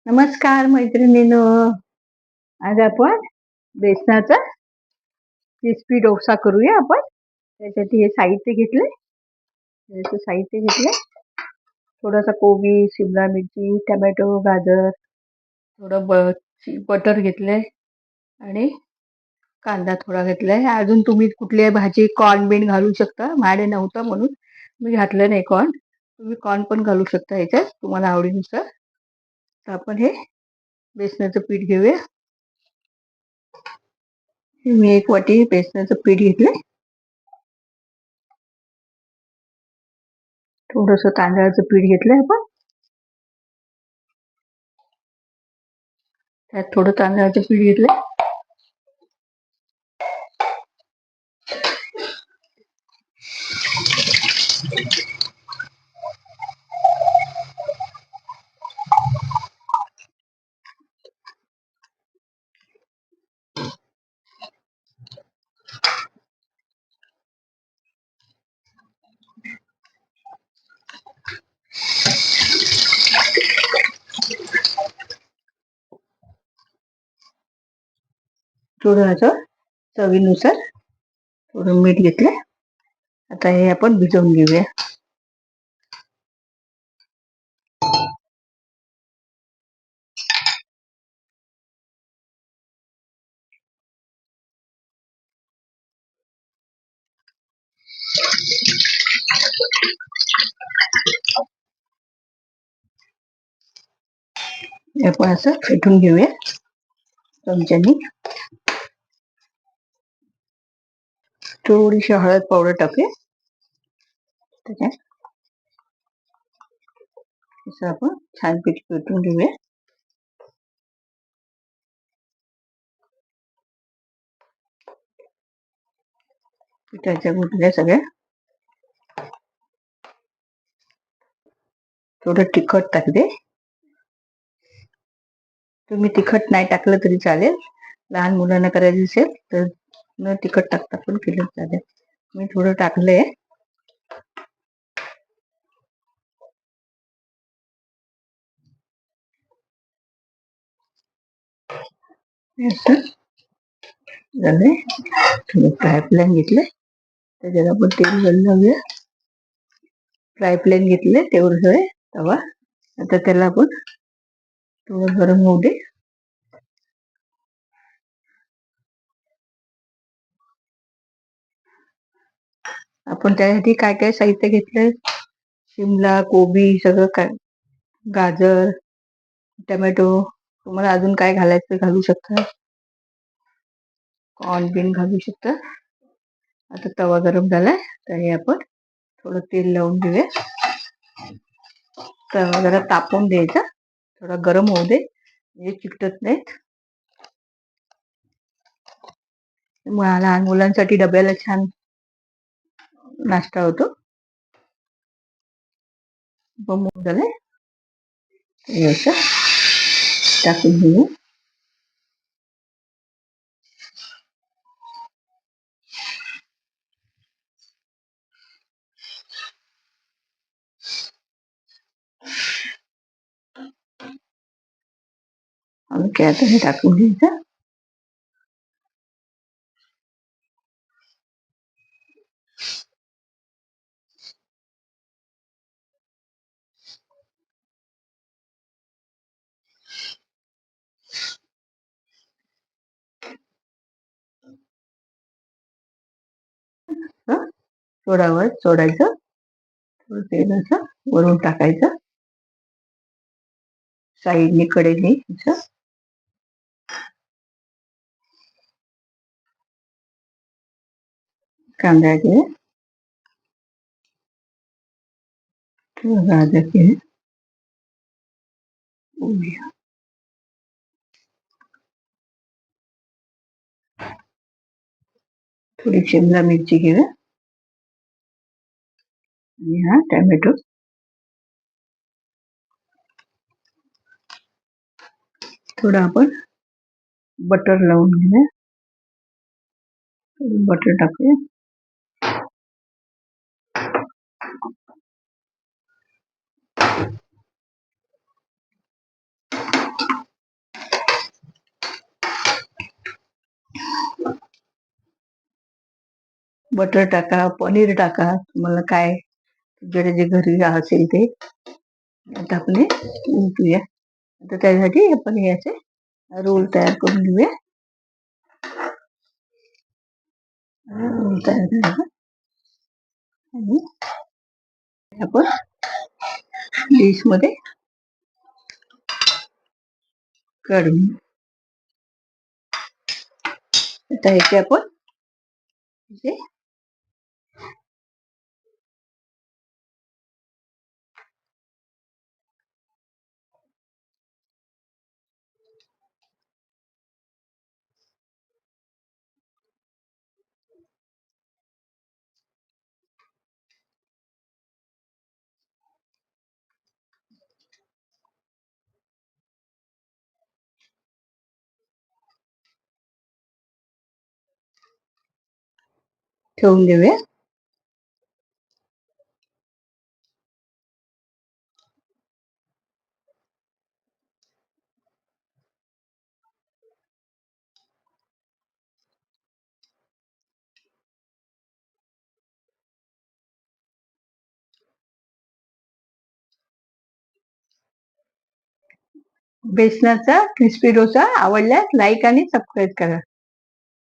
नमस्कार मैत्रिणींनो. आज आपण बेसनाचा क्रिस्पी डोसा करूया. आपण त्यासाठी हे साहित्य घेतले. थोडासा कोबी, शिमला मिरची, टमॅटो, गाजर, थोडं बटर घेतलंय आणि कांदा थोडा घेतलाय. अजून तुम्ही कुठली भाजी कॉर्न बीन घालू शकता. माझ्याकडे नव्हतं म्हणून मी घातलं नाही कॉर्न. तुम्ही कॉर्न पण घालू शकता याच्यात तुम्हाला आवडीनुसार. तर आपण हे बेसनाचं पीठ घेऊया. मी 1 वाटी बेसनाचं पीठ घेतलंय. थोडस तांदळाचं पीठ घेतलंय आपण. त्यात थोडं तांदळाचं पीठ घेतलंय. थोडं असं चवीनुसार थोडं मीठ घेतलंय. आता हे आपण भिजवून घेऊया. आपण असं फेटून घेऊया चमच्यानी. थोडीशी हळद पावडर टाकूया त्याच्यात. असं आपण छानपैकी फेटून घेऊया. पिठाच्या गुठल्या सगळ्या. थोडं तिखट टाकते. तुम्ही तिखट नाही टाकलं तरी चालेल. लहान मुलांना करायचं असेल तर न तिखट टाकता पण केलं चालेल. मी थोडं टाकलंय. असं झालंय. थोडं फ्राय पॅन घेतलंय. त्याच्यात आपण तेल घालूया. फ्राय पॅन घेतले तेवढं तवा. आता त्याला आपण थोडं गरम होऊ दे. आपण त्यासाठी काय काय साहित्य घेतलंय. शिमला, कोबी, सगळं काय, गाजर, टमॅटो, तुम्हाला अजून काय घालायचं घालू शकता. कॉर्न बीन घालू शकता. आता तवा गरम झालाय तर हे आपण थोडं तेल लावून घेऊया. तवा जरा तापवून द्यायचा. थोडा गरम होऊ दे म्हणजे चिकटत नाहीत. लहान मुलांसाठी डब्याला छान नाश्ता होतो. बमून झालंय. असं टाकून घेऊ. आणि आता हे टाकून घ्यायचं. थोडा वेळ सोडायचं. थोडं तेल असं वरून टाकायचं. साईडने कडेने असं. कांदा घे. गाजर घे. थोडी शिमला मिरची घेऊया. आणि हा टॅमॅटो. थोडं आपण बटर लावून घेऊया. बटर टाकूया. बटर टाका, पनीर टाका, तुम्हाला काय तुमच्याकडे जे घरी असेल ते टाकले उकळूया. आता त्यासाठी आपण याचे रोल तयार करून घेऊया. रोल तयार झाला आणि आपण डिश मध्ये काढून आता याचे आपण इथे ठेवून देऊया. बेसनाचा क्रिस्पी डोसा आवडल्यास लाईक आणि सबस्क्राईब करा.